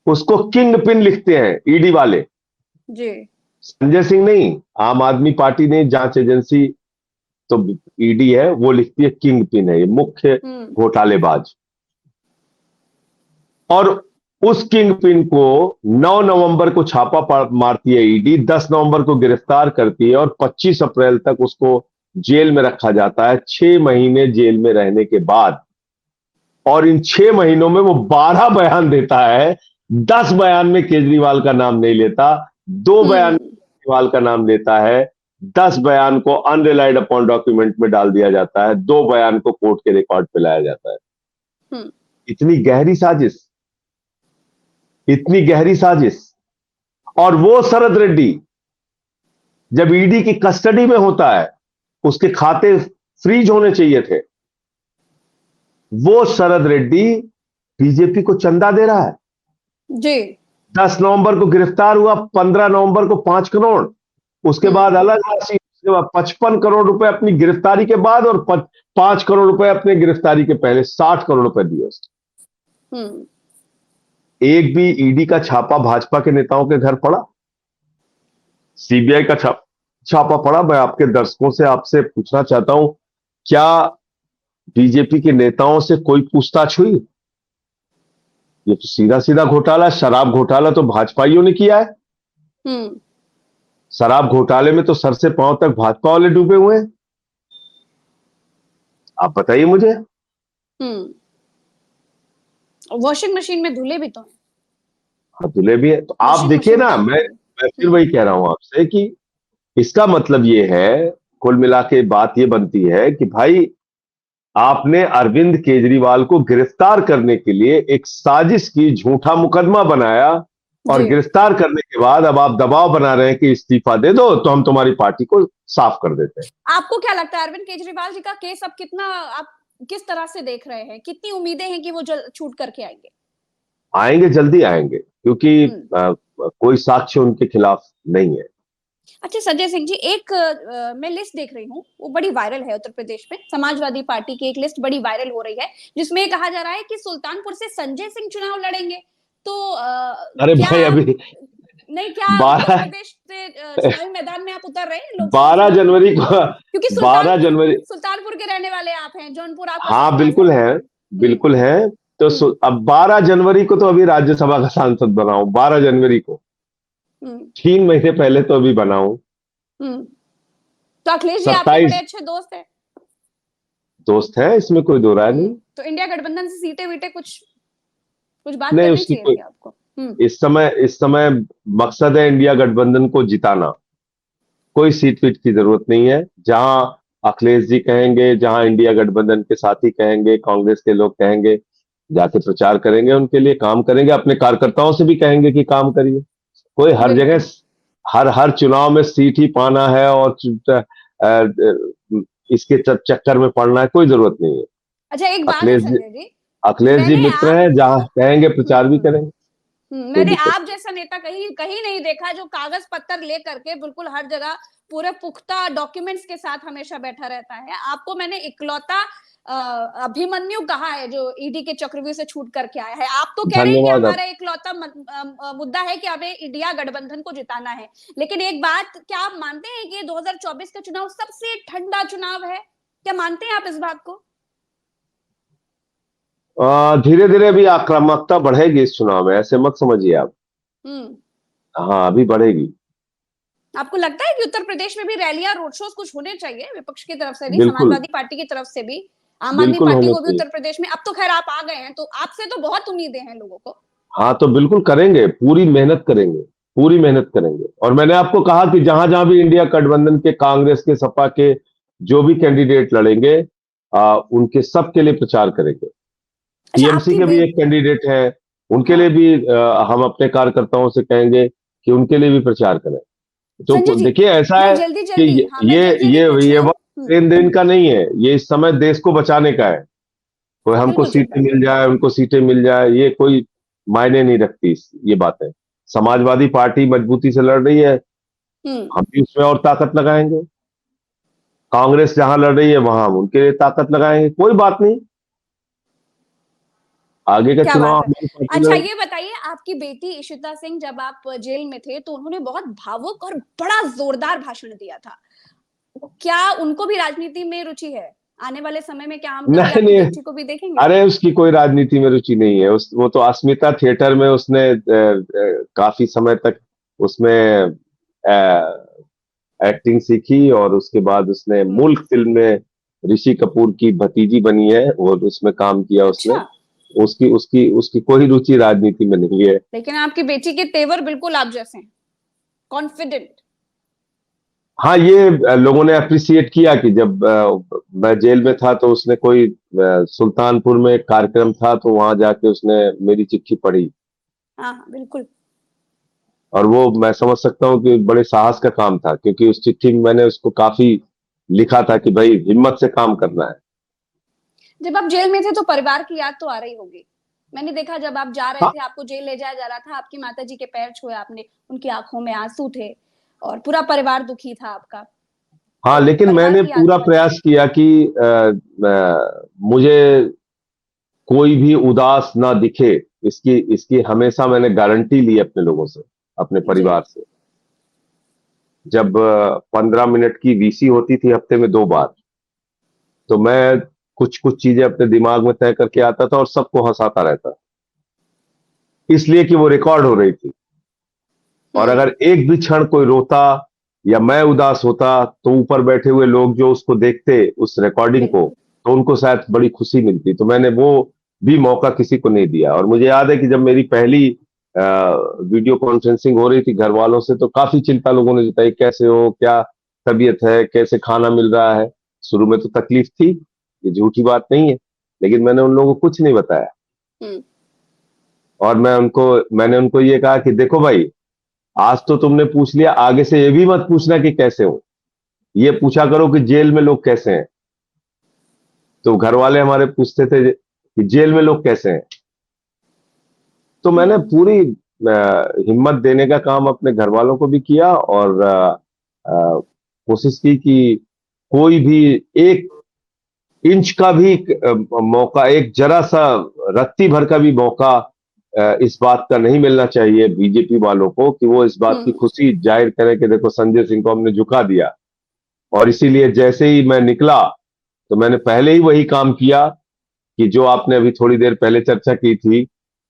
उसको किंग पिन लिखते हैं ईडी वाले। जी। संजय सिंह नहीं, आम आदमी पार्टी ने जांच एजेंसी तो ईडी है, वो लिखती है किंग पिन है, ये मुख्य हम्म घोटालेबाज। और उस किंग पिन को 9 नवंबर को छापा मारती है ईडी, 10 नवंबर को गिरफ्तार करती है और 25 अप्रैल तक उसको जेल में रखा जाता है। 6 महीने जेल में रहने के बाद, और इन 6 महीनों में वो 12 बयान देता है। 10 बयान में केजरीवाल का नाम नहीं लेता, 2 बयान में हम्म केजरीवाल का नाम लेता है। 10 बयान को अनरिलाइड अपॉन डॉक्यूमेंट में डाल दिया जाता है, 2 बयान को कोर्ट के रिकॉर्ड पे लाया जाता है। हम्म इतनी गहरी साजिश, इतनी गहरी साजिश। और वो शरद रेड्डी जब ईडी की कस्टडी में होता है, उसके खाते फ्रीज होने चाहिए थे, वो शरद रेड्डी बीजेपी को चंदा दे रहा है। जी। 10 नवंबर को गिरफ्तार हुआ, 15 नवंबर को 5 करोड़, उसके बाद अलग राशि, उसके बाद 55 करोड़ रुपए अपनी गिरफ्तारी के बाद, और 5 करोड़ रुपए अपने गिरफ्तारी के पहले, 60 करोड़ रुपए दिए उसने। हम्म एक भी ईडी का छापा भाजपा के नेताओं के घर पड़ा? सीबीआई का छापा पड़ा। मैं आपके दर्शकों से आपसे पूछना चाहता हूं, क्या बीजेपी के नेताओं से कोई पूछताछ हुई? ये तो सीधा सीधा घोटाला, शराब घोटाला तो भाजपाइयों ने किया है। हम्म। शराब घोटाले में तो सर से पांव तक भाजपा वाले डूबे हुए हैं। आप बताइए मुझे। हम्म। वॉशिंग मशीन में धुले भी तो हैं। हाँ, धुले भी है तो आप वॉशिंग देखिए मशीन ना, काम करे। मैं फिर वही कह रहा हूं आपसे कि इसका मतलब ये है, कुल मिला के बात ये बनती है कि भाई, आपने अरविंद केजरीवाल को गिरफ्तार करने के लिए एक साजिश की, झूठा मुकदमा बनाया, और जी। गिरफ्तार करने के बाद अब आप दबाव बना रहे हैं कि इस्तीफा दे दो तो हम तुम्हारी पार्टी को साफ कर देते हैं। आपको क्या लगता है अरविंद केजरीवाल जी का केस अब कितना, आप किस तरह से देख रहे हैं, कितनी उम्मीदें हैं कि वो जल्द छूट करके आएंगे? आएंगे, जल्दी आएंगे, क्योंकि हम्म। कोई साक्ष्य उनके खिलाफ नहीं है। अच्छा संजय सिंह जी, एक मैं लिस्ट देख रही हूँ, वो बड़ी वायरल है उत्तर प्रदेश में, समाजवादी पार्टी की एक लिस्ट बड़ी वायरल हो रही है, जिसमें कहा जा रहा है कि सुल्तानपुर से संजय सिंह चुनाव लड़ेंगे। तो अरे क्या भाई, अभी नहीं, क्या उत्तर 12 प्रदेश से चुनावी मैदान में आप उतर रहे हैं लोकसभा 12 चुनाव के लिए? जनवरी को, क्योंकि 12 जनवरी। सुल्तानपुर के रहने वाले आप हैं, जौनपुर आपका हाँ, संवाद है। बिल्कुल है, हम्म। बिल्कुल है। तो हम्म। अब 12 जनवरी को तो अभी राज्यसभा का सांसद बना हूं, 12 जनवरी को। हम्म। 3 महीने पहले तो अभी बना हूं। हम्म। तो अखिलेश जी आपके बड़े 27 अच्छे दोस्त हैं। दोस्त हैं, इसमें कोई दो राय नहीं। तो इंडिया गठबंधन से सीटें वीटें कुछ कुछ बात नहीं, करनी उसकी चाहिए कोई, थी आपको। हम्म। इस समय मकसद है इंडिया गठबंधन को जिताना। कोई सीट वीट की जरूरत नहीं है। जहां अखिलेश जी कहेंगे, जहां इंडिया गठबंधन के साथी कहेंगे, कांग्रेस के लोग कहेंगे, जाके प्रचार करेंगे, उनके लिए काम करेंगे, अपने कार्यकर्ताओं से भी कहेंगे कि काम करिए। कोई हर जगह, बिल्कुल। हर हर चुनाव में सीट ही पाना है और इसके चक्कर में पड़ना है, कोई जरूरत नहीं है। अच्छा एक बात है अखिलेश जी, संजय जी, अखिलेश जी मैंने मित्र आप हैं, जहां कहेंगे प्रचार भी हम्म करेंगे। कोई मैंने दिक्कत आप जैसा नेता कहीं कहीं नहीं देखा जो कागज पत्थर ले करके बिल्कुल हर जगह पूरे पुख्ता डॉक्यूमेंट्स के साथ हमेशा बैठा रहता है। आपको मैंने इकलौता अभिमन्यु कहा है जो ईडी के चक्रव्यूह से छूट करके आया है। आप तो नहीं। कह रहे हैं कि धन्यवाद आप। हमारा इकलौता मुद्दा है कि हमें इंडिया गठबंधन को जिताना है, लेकिन एक बात, क्या आप मानते हैं कि 2024 का चुनाव सबसे ठंडा चुनाव है? क्या मानते हैं आप इस बात को? धीरे धीरे अभी आक्रामकता बढ़ेगी इस चुनाव में, ऐसे मत समझिए आप। हम्म। हाँ, अभी बढ़ेगी। आपको लगता है कि उत्तर प्रदेश में भी रैलियां, रोड शोज कुछ होने चाहिए, विपक्ष की तरफ से भी, बिल्कुल, समाजवादी पार्टी की तरफ से भी, आम आदमी बिल्कुल पार्टी होने को भी चाहिए। उत्तर प्रदेश में? अब तो खैर आप आ गए हैं, तो आपसे तो बहुत उम्मीदें हैं लोगों को। हाँ, तो बिल्कुल करेंगे, पूरी मेहनत करेंगे, पूरी मेहनत करेंगे। और मैंने आपको कहा कि जहां जहां भी इंडिया गठबंधन के, कांग्रेस के, सपा के जो भी कैंडिडेट लड़ेंगे, उनके सब के लिए प्रचार करेंगे। अच्छा टीएमसी आपकी के भी एक कैंडिडेट है, उनके लिए हाँ भी हम अपने कार्यकर्ताओं से कहेंगे कि उनके लिए भी प्रचार करें। संजय तो जी, देखिए, ऐसा मैं है जल्दी कि जल्दी हाँ मैं जल्दी जल्दी पूछ ये लूं। वक्त लेन देन का नहीं है, ये इस समय देश को बचाने का है। कोई हमको बिल्कुल ठीक सीटें बात है। मिल जाए, उनको सीटें मिल जाए, ये कोई मायने नहीं रखती ये बातें। समाजवादी पार्टी मजबूती से लड़ रही है, हम्म। हम भी उसमें और ताकत लगाएंगे। कांग्रेस जहां लड़ रही है वहां हम उनके लिए ताकत लगाएंगे, कोई बात नहीं। आगे का क्या बात चुनाव है। हमारी पार्टी अच्छा लड़ेगी। ये बताइए, आपकी बेटी इशिता सिंह जब आप जेल में थे तो उन्होंने बहुत भावुक और बड़ा जोरदार भाषण दिया था। क्या उनको भी राजनीति में रुचि है? आने वाले समय में क्या हम कभी नहीं, आपकी नहीं। बेटी को भी देखेंगे? अरे, उसकी कोई राजनीति में रुचि नहीं है। वो तो अस्मिता थिएटर में उसने काफी समय तक उसमें एक्टिंग सीखी, और उसके बाद उसने हम्म। मुल्क फिल्म में ऋषि कपूर की भतीजी बनी है, और उसमें काम किया उसने। अच्छा। उसकी उसकी उसकी कोई रुचि राजनीति में नहीं है। लेकिन आपकी बेटी के तेवर बिल्कुल आप जैसे हैं, कॉन्फिडेंट। हाँ, ये लोगों ने अप्रिसिएट किया कि जब मैं जेल में था तो उसने कोई सुल्तानपुर में एक कार्यक्रम था, तो वहां जाके उसने मेरी चिट्ठी पढ़ी। हाँ हाँ बिल्कुल। और वो मैं समझ सकता हूँ कि बड़े साहस का काम था, क्योंकि उस चिट्ठी में मैंने उसको काफी लिखा था कि भाई, हिम्मत से काम करना है। जब आप जेल में थे तो परिवार की याद तो आ रही होगी। मैंने देखा जब आप जा रहे हाँ, थे, आपको जेल ले जाया जा रहा था, आपकी माता जी के पैर छुए आपने, उनकी आंखों में आंसू थे और पूरा परिवार दुखी था आपका। हाँ, तो लेकिन परिवार मैंने की याद पूरा तो आई। प्रयास किया कि मुझे कोई भी उदास ना दिखे, इसकी इसकी हमेशा मैंने गारंटी ली अपने लोगों से, अपने जी। परिवार से। जब 15 मिनट की वीसी होती थी हफ्ते में 2 बार, तो मैं कुछ कुछ चीजें अपने दिमाग में तय करके आता था और सबको हंसाता रहता, इसलिए कि वो रिकॉर्ड हो रही थी। और अगर एक भी क्षण कोई रोता या मैं उदास होता, तो ऊपर बैठे हुए लोग जो उसको देखते, उस रिकॉर्डिंग को, बिल्कुल। तो उनको शायद बड़ी खुशी मिलती। तो मैंने वो भी मौका किसी को नहीं दिया। और मुझे याद है कि जब मेरी पहली वीडियो कॉन्फ्रेंसिंग हो रही थी घर वालों से, तो काफी चिंता लोगों ने जताई, कैसे हो, क्या तबीयत है, कैसे खाना मिल रहा है। शुरू में तो तकलीफ थी, ये झूठी बात नहीं है, लेकिन मैंने उन लोगों को कुछ नहीं बताया। हम्म। और मैंने उनको ये कहा कि देखो भाई, आज तो तुमने पूछ लिया, आगे से ये भी मत पूछना कि कैसे हो, ये पूछा करो कि जेल में लोग कैसे हैं। तो घर वाले हमारे पूछते थे कि जेल में लोग कैसे हैं। तो मैंने हम्म। पूरी हिम्मत देने का काम अपने घर वालों को भी किया, और कोशिश की कि कोई भी एक इंच का भी मौका, एक जरा सा रत्ती भर का भी मौका इस बात का नहीं मिलना चाहिए बीजेपी वालों को कि वो इस बात की हम्म। खुशी जाहिर करें कि देखो संजय सिंह को हमने झुका दिया। और इसीलिए जैसे ही मैं निकला, तो मैंने पहले ही वही काम किया कि जो आपने अभी थोड़ी देर पहले चर्चा की थी,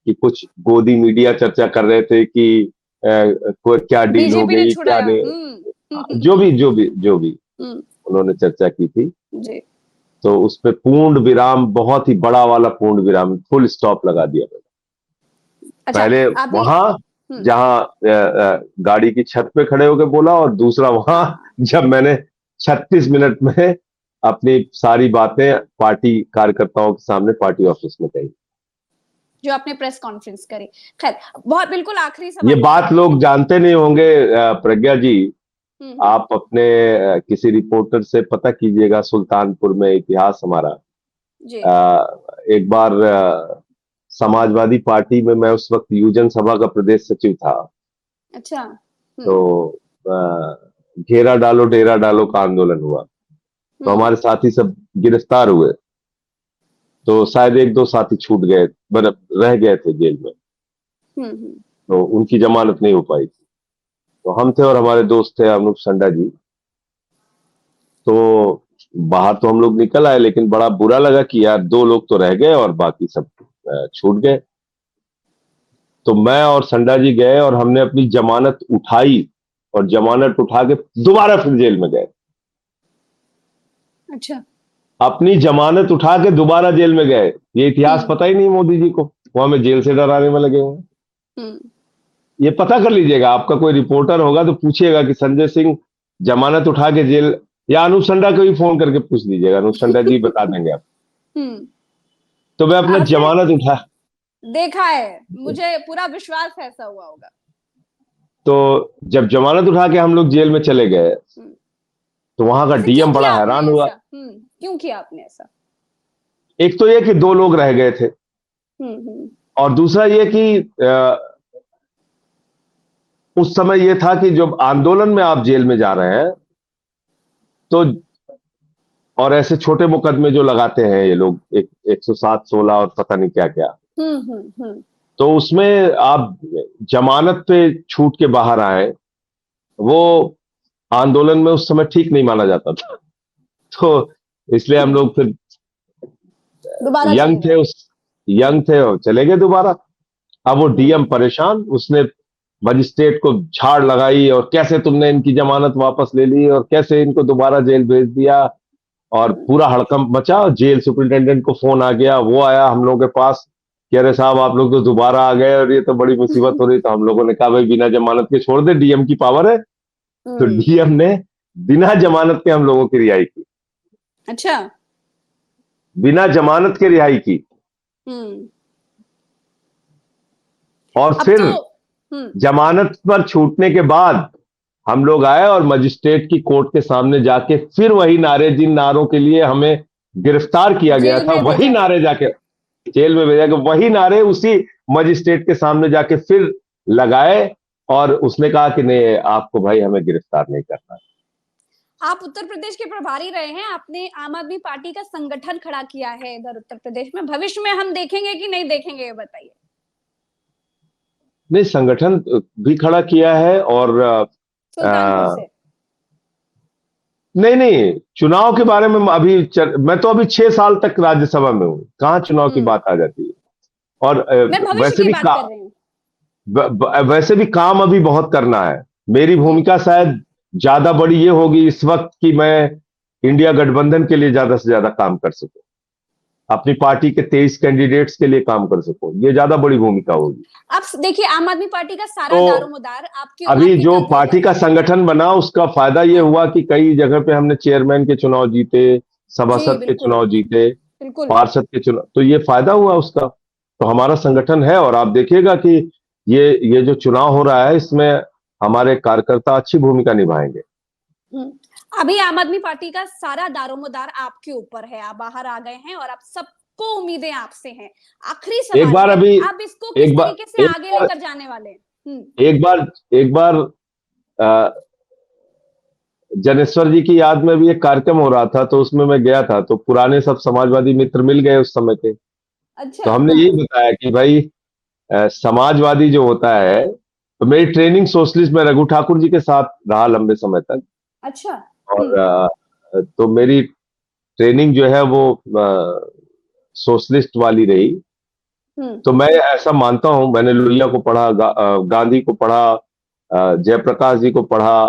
कि कुछ गोदी मीडिया चर्चा कर रहे थे कि कोई क्या डील हो बीजेपी ने गई, क्या छुड़ाया। नहीं। जो हम्म। भी जो भी जो भी हम्म। उन्होंने चर्चा की थी, जी। तो उस पे पूर्ण विराम, बहुत ही बड़ा वाला पूर्ण विराम, फुल स्टॉप लगा दिया मैंने। अच्छा। पहले अभी। वहां हम्म। जहां गाड़ी की छत पे खड़े होकर बोला, और दूसरा वहां हाँ, जब मैंने 36 मिनट में अपनी सारी बातें पार्टी कार्यकर्ताओं के सामने पार्टी ऑफिस में कही। जो आपने प्रेस कॉन्फ्रेंस करी। खैर, बहुत बिल्कुल आखिरी ये सवाल मेरा बात आपसे। लोग जानते नहीं होंगे, प्रज्ञा जी। हम्म। आप अपने किसी रिपोर्टर से पता कीजिएगा, सुल्तानपुर में इतिहास हमारा। जी। एक बार समाजवादी पार्टी में मैं उस वक्त युजन सभा का प्रदेश सचिव था। अच्छा। तो घेरा डालो डेरा डालो का आंदोलन हुआ, तो हम्म। हमारे साथी सब गिरफ्तार हुए। तो शायद एक दो साथी छूट गए, मतलब रह गए थे जेल में, हम्म। तो उनकी जमानत नहीं हो पाई थी। तो हम थे और हमारे दोस्त थे अनूप संडा जी। तो बाहर तो हम लोग निकल आए, लेकिन बड़ा बुरा लगा कि यार 2 लोग तो रह गए और बाकी सब छूट गए। तो मैं और संडा जी गए और हमने अपनी जमानत उठाई, और जमानत उठा के दोबारा फिर जेल में गए। अच्छा। अपनी जमानत उठा के दोबारा जेल में गए। ये इतिहास हम्म। पता ही नहीं मोदी जी को, वो हमें जेल से डराने में लगे हुए हैं। हम्म। ये पता कर लीजिएगा, आपका कोई रिपोर्टर होगा तो पूछिएगा कि संजय सिंह जमानत उठा के जेल, या अनूप संडा को भी फोन करके पूछ लीजिएगा, अनूप संडा जी बता देंगे आप। हम्म। तो मैं अपना आपने जमानत उठा, देखा है, मुझे पूरा विश्वास है ऐसा हुआ होगा। तो जब जमानत उठा के हम लोग जेल में चले गए, हम्म। तो वहां का ऐसे क्यों डीएम किया बड़ा आपने हैरान हुआ। ऐसा? क्यों किया आपने ऐसा? एक तो ये कि 2 लोग रह गए थे, हम्म। और दूसरा ये कि उस समय ये था कि जब आंदोलन में आप जेल में जा रहे हैं, तो और ऐसे छोटे मुकदमे जो लगाते हैं ये लोग, 107 16 और पता नहीं क्या क्या, हम्म। तो उसमें आप जमानत पे छूट के बाहर आए, वो आंदोलन में उस समय ठीक नहीं माना जाता था। तो इसलिए हम लोग फिर दोबारा चले यंग थे, गए। उस यंग थे और चले गए दोबारा। अब वो डीएम हम्म। परेशान, उसने मजिस्ट्रेट को झाड़ लगाई, और कैसे तुमने इनकी जमानत वापस ले ली, और कैसे इनको दोबारा जेल भेज दिया। और हम्म। पूरा हड़कंप मचा। जेल सुपरिटेंडेंट को फोन आ गया, वो आया हम लोगों के पास, कह रहे साहब आप लोग तो दोबारा आ गए और ये तो बड़ी मुसीबत हो रही। तो हम लोगों ने कहा भाई बिना जमानत के छोड़ दे, डीएम की पावर है। तो हम्म। डीएम ने बिना जमानत के हम लोगों की रिहाई की, अच्छा। बिना जमानत के रिहाई की। हम्म। और अब फिर तो। हम्म। जमानत पर छूटने के बाद हम लोग आए और मजिस्ट्रेट की कोर्ट के सामने जाके फिर वही नारे, जिन नारों के लिए हमें गिरफ्तार किया गया जेल था, में वही भेजा गया नारे था। जाके जेल में भेजा गया, वही नारे उसी मजिस्ट्रेट के सामने जाके फिर लगाए। और उसने कहा कि नहीं, आपको भाई हमें गिरफ्तार नहीं करना। आप उत्तर प्रदेश के प्रभारी रहे हैं, आपने आम आदमी पार्टी का संगठन खड़ा किया है इधर उत्तर प्रदेश में, भविष्य में हम देखेंगे कि नहीं देखेंगे, ये बताइए। नहीं, संगठन भी खड़ा किया है, और सुल्तानपुर से। नहीं नहीं, चुनाव के बारे में मैं तो अभी 6 साल तक राज्यसभा में हूँ, कहाँ चुनाव की बात आ जाती है। और मैं भविष्य वैसे की भी बात कर रही हूँ। वैसे भी काम अभी बहुत करना है। मेरी भूमिका शायद ज्यादा बड़ी ये होगी इस वक्त कि मैं इंडिया गठबंधन के लिए ज्यादा से ज्यादा काम कर सकूं, अपनी पार्टी के 23 कैंडिडेट्स के लिए काम कर सकूं, ये ज्यादा बड़ी भूमिका होगी। अब देखिए, आम आदमी पार्टी का सारा तो दारोमदार अभी आपके जो कंधों पार्टी पर का है। संगठन बना उसका फायदा ये हुआ कि कई जगह पे हमने चेयरमैन के चुनाव जीते, जी सभासद के बिल्कुल। चुनाव जीते, बिल्कुल। पार्षद के चुनाव, तो ये फायदा हुआ उसका। तो हमारा संगठन है और आप देखिएगा कि ये जो चुनाव हो रहा है इसमें हमारे कार्यकर्ता अच्छी भूमिका निभाएंगे। अभी आम आदमी पार्टी का सारा दारोमदार आपके ऊपर है, आप बाहर आ गए हैं और आप सबको उम्मीदें आपसे हैं। आखिरी एक सवाल बार है, अभी आप इसको किस एक बार तरीके से एक आगे बार लेकर जाने वाले हैं? एक बार अ, जनेश्वर जी की याद में भी एक कार्यक्रम हो रहा था, तो उसमें मैं गया था, तो पुराने सब समाजवादी मित्र मिल गए उस समय के। तो अच्छा। हमने हाँ। यही बताया कि भाई समाजवादी जो होता है, तो मेरी ट्रेनिंग सोशलिस्ट में रघु ठाकुर जी के साथ रहा लंबे समय तक। अच्छा। और तो मेरी ट्रेनिंग जो है वो सोशलिस्ट वाली रही। हम्म। तो मैं ऐसा मानता हूं, मैंने लोहिया को पढ़ा, गांधी को पढ़ा, जयप्रकाश जी को पढ़ा,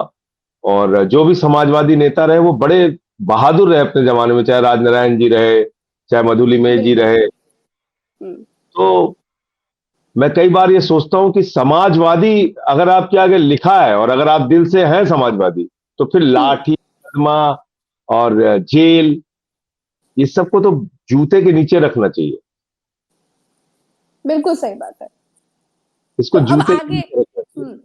और जो भी समाजवादी नेता रहे वो बड़े बहादुर रहे अपने जमाने में, चाहे राजनारायण जी रहे, चाहे मधुलिमेल जी बिल्कुल। रहे। हम्म। तो मैं कई बार ये सोचता हूं कि समाजवादी अगर आपके आगे लिखा है और अगर आप दिल से हैं समाजवादी, तो फिर हम्म। लाठी, सदमा और जेल, ये सबको तो जूते के नीचे रखना चाहिए। बिल्कुल सही बात है। तो इसको अब जूते के आगे, नीचे रखना चाहिए।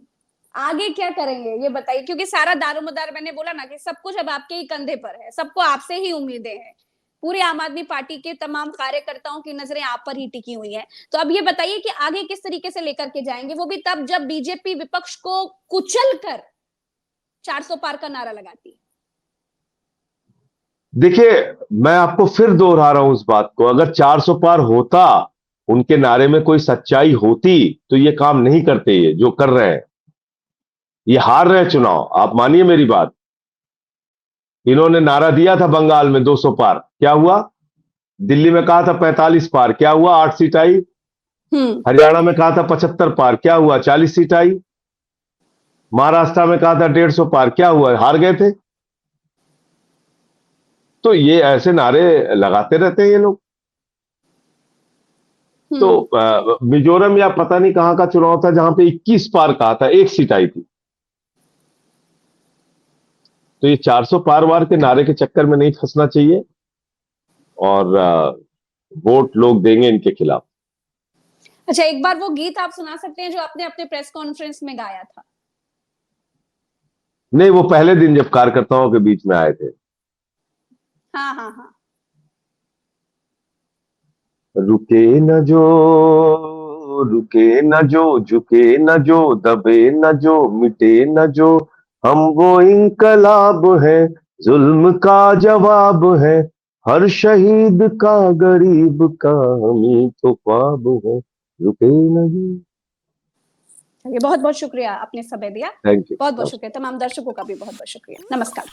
आगे क्या करेंगे ये बताइए, क्योंकि सारा दारोमदार, मैंने बोला ना कि सब कुछ अब आपके ही कंधे पर है, सबको आपसे ही उम्मीदें हैं। पूरे आम आदमी पार्टी के तमाम कार्यकर्ताओं की नजरें आप पर ही टिकी हुई हैं। तो अब ये बताइए कि आगे किस तरीके से लेकर के जाएंगे, वो भी तब जब बीजेपी विपक्ष को कुचल कर 400 पार का नारा लगाती है। देखिए, मैं आपको फिर दोहरा रहा हूं उस बात को, अगर 400 पार होता, उनके नारे में कोई सच्चाई होती, तो ये काम नहीं करते, ये जो कर रहे हैं। ये हार रहे हैं चुनाव, आप मानिए मेरी बात। इन्होंने नारा दिया था बंगाल में 200 पार, क्या हुआ? दिल्ली में कहा था 45 पार, क्या हुआ? 8 सीट आई। हम्म। हरियाणा में कहा था 75 पार, क्या हुआ? 40 सीट आई। महाराष्ट्र में कहा था 150 पार, क्या हुआ? हार गए थे। तो ये ऐसे नारे लगाते रहते हैं ये लोग। तो हम्म। मिजोरम या पता नहीं कहां का चुनाव था जहां पे 21 पार कहा था, 1 सीट आई थी। तो ये 400 पार वार के नारे के चक्कर में नहीं फंसना चाहिए, और वोट लोग देंगे इनके खिलाफ। अच्छा, एक बार वो गीत आप सुना सकते हैं जो आपने अपने प्रेस कॉन्फ्रेंस में गाया था? नहीं, वो पहले दिन जब कार्यकर्ताओं के बीच में आए थे। हाँ हाँ हाँ। रुके न जो, रुके न जो, झुके न जो, दबे न जो, मिटे न जो, हम वो इंकलाब है, जुल्म का जवाब है, हर शहीद का, गरीब का, हम ही तो ख्वाब है, रुके न जो। चलिए, बहुत बहुत शुक्रिया, आपने समय दिया। थैंक बहुत बहुत यू। शुक्रिया, तमाम दर्शकों का भी बहुत बहुत शुक्रिया। नमस्कार।